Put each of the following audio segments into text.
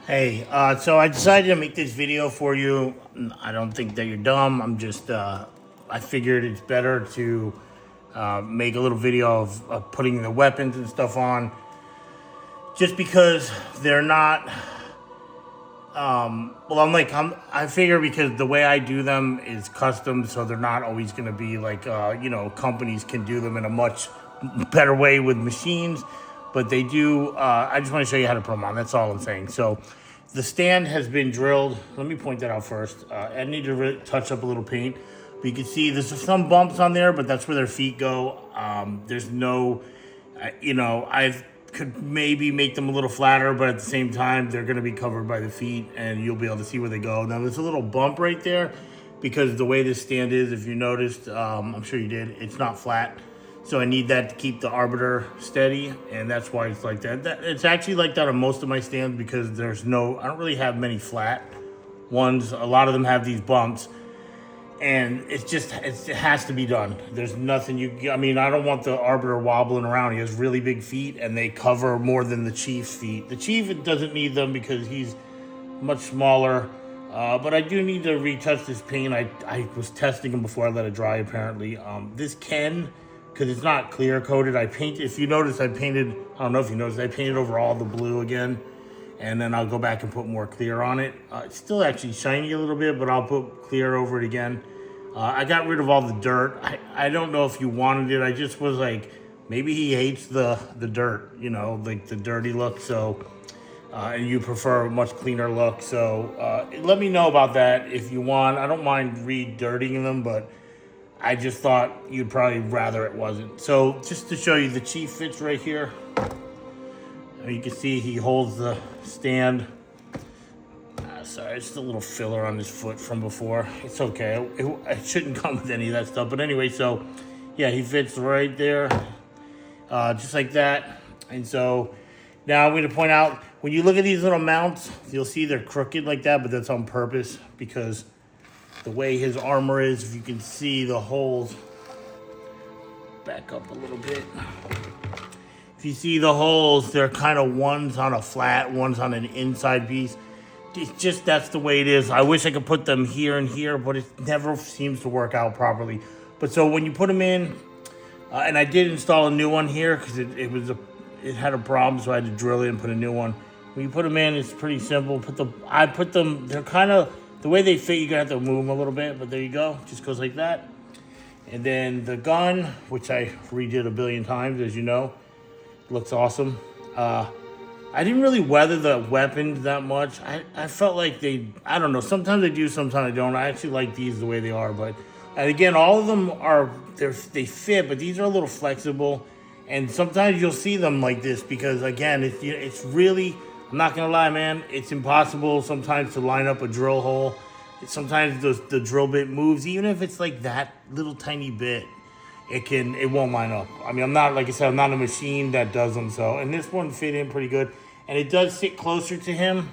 Hey, so I decided to make this video for you. I don't think that you're dumb. I figured it's better to make a little video of putting the weapons and stuff on just because they're not, I figure because the way I do them is custom, so they're not always going to be like, companies can do them in a much better way with machines, but they do. I just want to show you how to put them on. That's all I'm saying. So the stand has been drilled. Let me point that out first. I need to touch up a little paint. But you can see there's some bumps on there, but that's where their feet go. There's no, I could maybe make them a little flatter, but at the same time, they're going to be covered by the feet, and you'll be able to see where they go. Now, there's a little bump right there because the way this stand is, if you noticed, I'm sure you did, it's not flat. So I need that to keep the arbiter steady, and that's why it's like that. It's actually like that on most of my stands because I don't really have many flat ones. A lot of them have these bumps, and it has to be done. There's nothing I don't want the arbiter wobbling around. He has really big feet, and they cover more than the chief's feet. The chief, it doesn't need them because he's much smaller. But I do need to retouch this paint. I was testing him before I let it dry, apparently. This can, because it's not clear coated. If you notice, I painted over all the blue again. And then I'll go back and put more clear on it. It's still actually shiny a little bit, but I'll put clear over it again. I got rid of all the dirt. I don't know if you wanted it. I just was like, maybe he hates the dirt, like the dirty look. So, and you prefer a much cleaner look. So let me know about that if you want. I don't mind re-dirtying them, but I just thought you'd probably rather it wasn't. So just to show you, the Chief fits right here. You can see he holds the stand. Sorry, it's just a little filler on his foot from before. It's okay. It shouldn't come with any of that stuff. But anyway, so yeah, he fits right there, just like that. And so now I'm going to point out, when you look at these little mounts, you'll see they're crooked like that, but that's on purpose because the way his armor is, if you can see the holes, back up a little bit. If you see the holes, they're kind of one's on a flat, one's on an inside piece. It's just, that's the way it is. I wish I could put them here and here, but it never seems to work out properly. But so when you put them in, and I did install a new one here because it had a problem, so I had to drill it and put a new one. When you put them in, it's pretty simple. They're kind of, the way they fit, you're going to have to move them a little bit, but there you go. Just goes like that. And then the gun, which I redid a billion times, as you know. Looks awesome. I didn't really weather the weapons that much. I felt like I don't know, sometimes I do, sometimes I don't. I actually like these the way they are, and again, all of them they fit, but these are a little flexible, and sometimes you'll see them like this because, again, it's really, I'm not gonna lie, man, it's impossible sometimes to line up a drill hole. Sometimes the drill bit moves, even if it's like that little tiny bit. It won't line up. I'm not, like I said, I'm not a machine that does them. So, and this one fit in pretty good, and it does sit closer to him.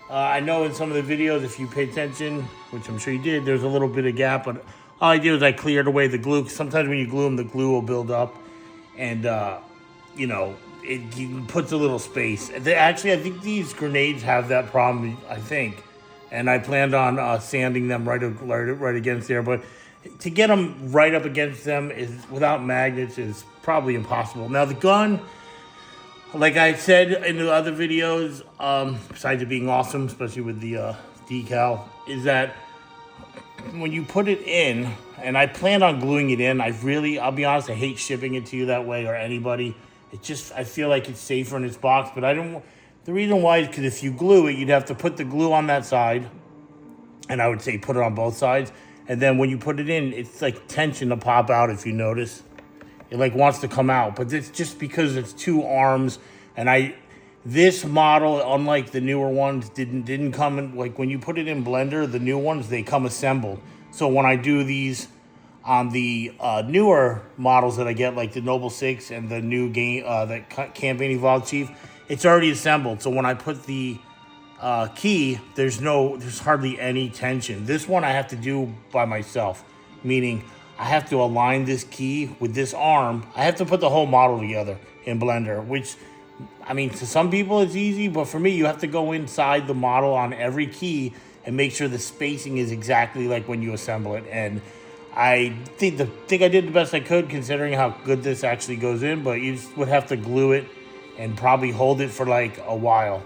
I know in some of the videos, if you pay attention, which I'm sure you did, there's a little bit of gap, but all I did was I cleared away the glue. 'Cause sometimes when you glue them, the glue will build up, and it puts a little space. I think these grenades have that problem. I think, and I planned on sanding them right against there, but to get them right up against them without magnets is probably impossible. Now the gun, like I said in the other videos, besides it being awesome, especially with the decal, is that when you put it in, and I plan on gluing it in, I'll be honest, I hate shipping it to you that way or anybody. I feel like it's safer in its box, but the reason why is because if you glue it, you'd have to put the glue on that side, and I would say put it on both sides. And then when you put it in, it's like tension to pop out, if you notice. It like wants to come out, but it's just because it's two arms. And this model, unlike the newer ones, didn't come in, like when you put it in Blender, the new ones, they come assembled. So when I do these on the newer models that I get, like the Noble 6 and the new game, that Campaign Evolved Chief, it's already assembled. So when I put the key, there's hardly any tension. This one I have to do by myself, meaning I have to align this key with this arm. I have to put the whole model together in Blender, which I mean, to some people it's easy, but for me, you have to go inside the model on every key and make sure the spacing is exactly like when you assemble it. And I think I did the best I could considering how good this actually goes in, but you just would have to glue it and probably hold it for like a while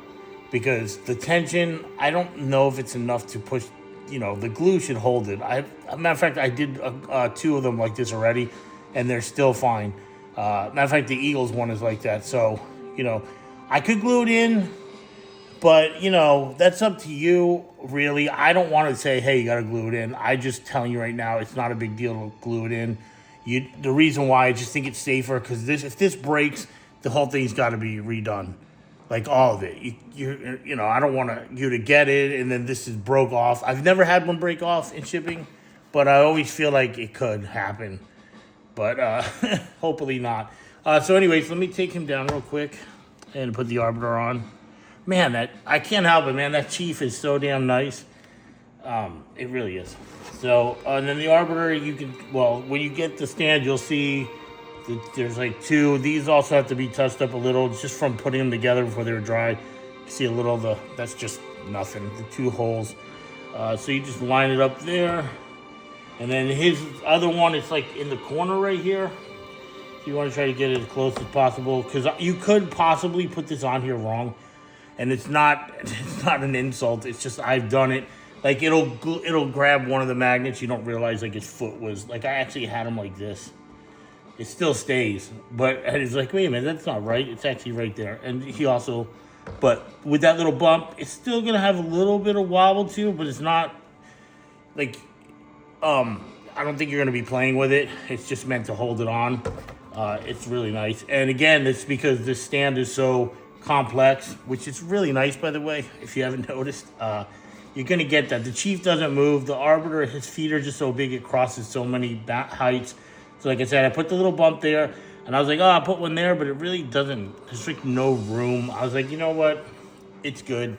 because the tension, I don't know if it's enough to push. The glue should hold it. A matter of fact, I did two of them like this already, and they're still fine. Matter of fact, the Eagles one is like that. So, I could glue it in, but that's up to you, really. I don't want to say, hey, you got to glue it in. I just telling you right now, it's not a big deal to glue it in. The reason why I just think it's safer because if this breaks, the whole thing's got to be redone, like all of it. I don't want you to get it and then this is broke off. I've never had one break off in shipping, but I always feel like it could happen. But hopefully not. So, anyways, let me take him down real quick and put the arbiter on. Man, I can't help it, man. That Chief is so damn nice. It really is. So, and then the arbiter, when you get the stand, you'll see that there's like two. These also have to be touched up a little just from putting them together before they were dry. You see a little that's just nothing, the two holes. So you just line it up there. And then his other one, it's like in the corner right here. So you want to try to get it as close as possible because you could possibly put this on here wrong. And it's not an insult. It's just I've done it. Like it'll grab one of the magnets. You don't realize like his foot was like I actually had him like this. It still stays, but it's like wait a minute, that's not right. It's actually right there. And but with that little bump, it's still gonna have a little bit of wobble too. But it's not like I don't think you're gonna be playing with it. It's just meant to hold it on. It's really nice. And again, it's because this stand is so complex, which is really nice, by the way, if you haven't noticed. You're going to get that. The Chief doesn't move. The arbiter, his feet are just so big, it crosses so many heights. So like I said, I put the little bump there, and I was like, oh, I'll put one there, but it really doesn't. There's like no room. I was like, you know what? It's good.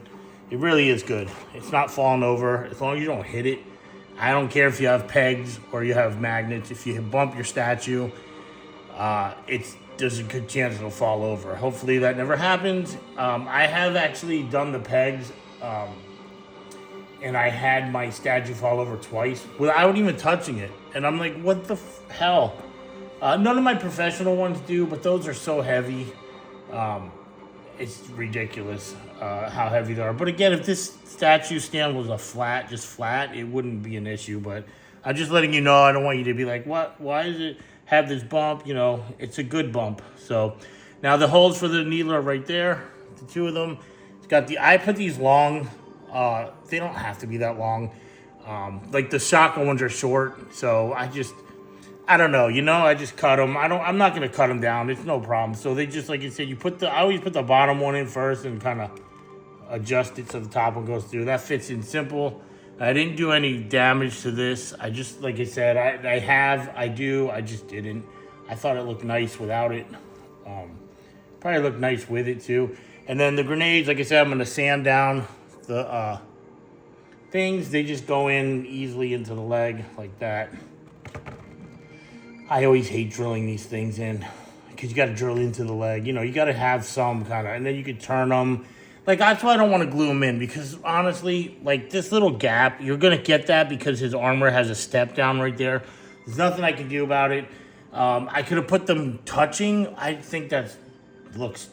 It really is good. It's not falling over as long as you don't hit it. I don't care if you have pegs or you have magnets. If you bump your statue, there's a good chance it'll fall over. Hopefully that never happens. I have actually done the pegs, and I had my statue fall over twice without even touching it. And I'm like, what the hell? None of my professional ones do, but those are so heavy. It's ridiculous how heavy they are. But again, if this statue stand was just flat, it wouldn't be an issue. But I'm just letting you know, I don't want you to be like, what? Why does it have this bump? It's a good bump. So now the holes for the needle are right there, the two of them. I put these long. They don't have to be that long. Like the shotgun ones are short, so I don't know. I just cut them. I'm not gonna cut them down. It's no problem. So they just, like you said, I always put the bottom one in first and kind of adjust it so the top one goes through. That fits in simple. I didn't do any damage to this. I just, like I said, I just didn't. I thought it looked nice without it. Probably looked nice with it too. And then the grenades, like I said, I'm gonna sand down the things. They just go in easily into the leg like that. I always hate drilling these things in because you got to drill into the leg. You got to have some kind of, and then you could turn them. Like, that's why I don't want to glue them in because honestly, like this little gap, you're going to get that because his armor has a step down right there. There's nothing I can do about it. I could have put them touching. I think that looks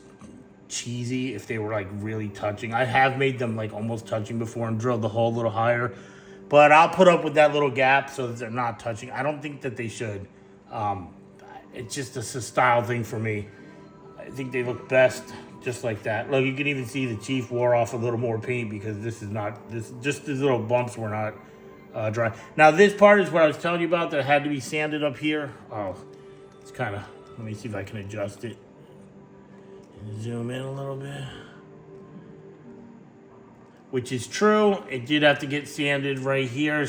cheesy if they were like really touching. I have made them like almost touching before and drilled the hole a little higher. But I'll put up with that little gap so that they're not touching. I don't think that they should. It's just a style thing for me. I think they look best just like that. Look, you can even see the Chief wore off a little more paint because just these little bumps were not dry. Now this part is what I was telling you about that had to be sanded up here. Oh, it's kind of, let me see if I can adjust it. Zoom in a little bit. Which is true. It did have to get sanded right here.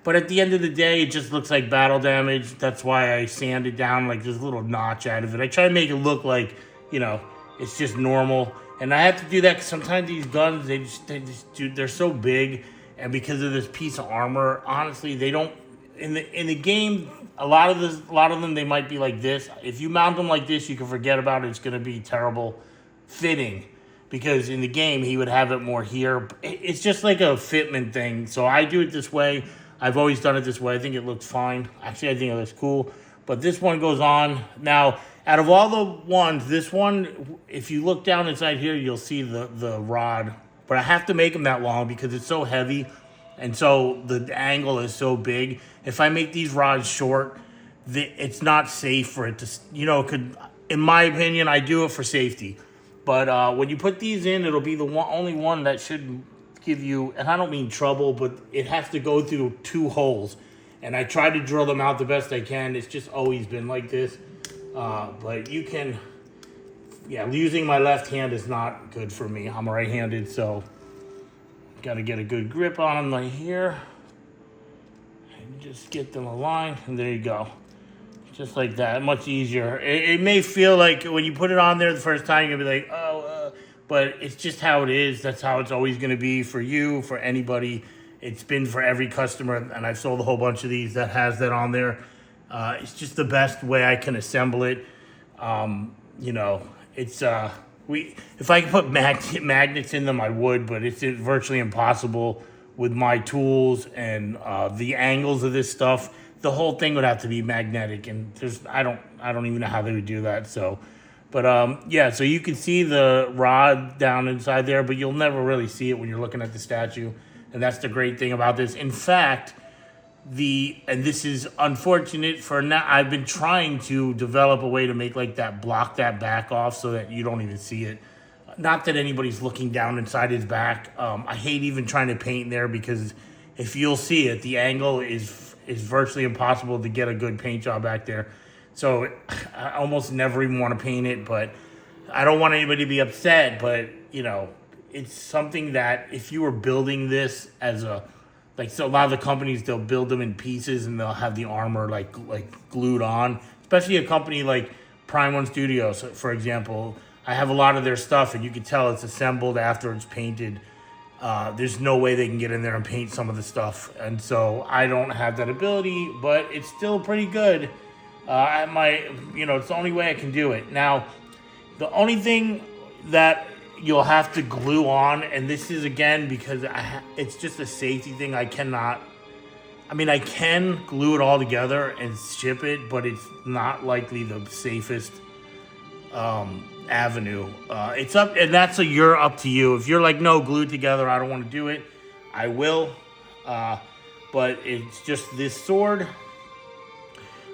But at the end of the day, it just looks like battle damage. That's why I sanded down like this little notch out of it. I try to make it look like, it's just normal. And I have to do that because sometimes these guns, they're so big. And because of this piece of armor, honestly, they don't, in the game, a lot of them, they might be like this. If you mount them like this, you can forget about it. It's going to be terrible. fitting, because in the game he would have it more here. It's just like a fitment thing. So I do it this way. I've always done it this way. I think it looks fine. Actually, I think it looks cool. But this one goes on. Now, out of all the ones, this one, if you look down inside here, you'll see the rod. But I have to make them that long because it's so heavy. And so the angle is so big. If I make these rods short, it's not safe for it to, in my opinion, I do it for safety. But when you put these in, it'll be the only one that should give you, and I don't mean trouble, but it has to go through 2 holes. And I try to drill them out the best I can. It's just always been like this. But you can, using my left hand is not good for me. I'm right-handed, so got to get a good grip on them right here. And just get them aligned, and there you go. Just like that, much easier. It may feel like when you put it on there the first time, you're going to be like, but it's just how it is. That's how it's always going to be for you, for anybody. It's been for every customer, and I've sold a whole bunch of these that has that on there. It's just the best way I can assemble it. It's if I could put magnets in them, I would, but it's virtually impossible with my tools and the angles of this stuff. The whole thing would have to be magnetic, and I don't even know how they would do that. So, but so you can see the rod down inside there, but you'll never really see it when you're looking at the statue, and that's the great thing about this. In fact, and this is unfortunate for now, I've been trying to develop a way to make like that, block that back off so that you don't even see it. Not that anybody's looking down inside his back. I hate even trying to paint there because if you'll see it, the angle is virtually impossible to get a good paint job back there. So I almost never even want to paint it, but I don't want anybody to be upset. But, it's something that if you were building this as so a lot of the companies, they'll build them in pieces and they'll have the armor like glued on, especially a company like Prime One Studios, for example. I have a lot of their stuff and you can tell it's assembled after it's painted. There's no way they can get in there and paint some of the stuff. And so I don't have that ability, but it's still pretty good. It's the only way I can do it. Now, the only thing that you'll have to glue on, and this is again because it's just a safety thing. I can glue it all together and ship it, but it's not likely the safest avenue. It's up, and you're up to you. If you're like, no, glue it together, I don't want to do it, I will. But it's just this sword.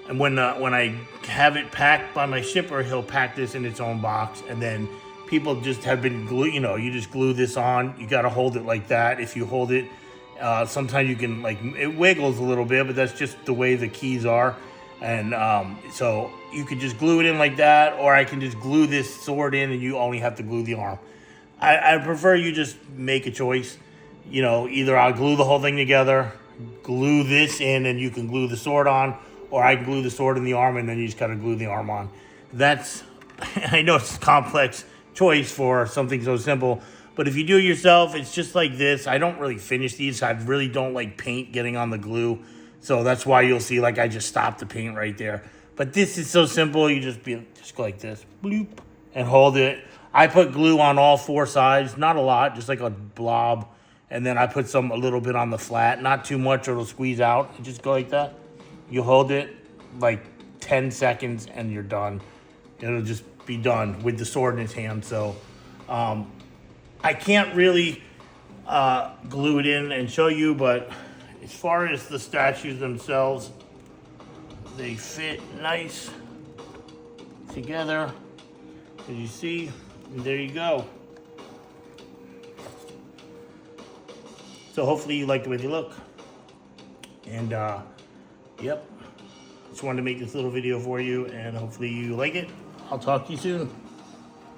And when I have it packed by my shipper, he'll pack this in its own box, and then people just have been glue. You just glue this on. You got to hold it like that. If you hold it, sometimes you can it wiggles a little bit, but that's just the way the keys are. And so you could just glue it in like that, or I can just glue this sword in, and you only have to glue the arm. I prefer you just make a choice. Either I'll glue the whole thing together, glue this in, and you can glue the sword on, or I can glue the sword in the arm, and then you just gotta glue the arm on. I know it's a complex choice for something so simple, but if you do it yourself, it's just like this. I don't really finish these. I really don't like paint getting on the glue, so that's why you'll see I just stopped the paint right there. But this is so simple. You just go like this, bloop, and hold it. I put glue on all 4 sides, not a lot, just like a blob, and then I put a little bit on the flat, not too much or it'll squeeze out. You just go like that. You hold it like 10 seconds and you're done. It'll just be done with the sword in his hand. So I can't really glue it in and show you, but as far as the statues themselves, they fit nice together, as you see, and there you go. So hopefully you like the way they look. And yep, just wanted to make this little video for you, and hopefully you like it. I'll talk to you soon.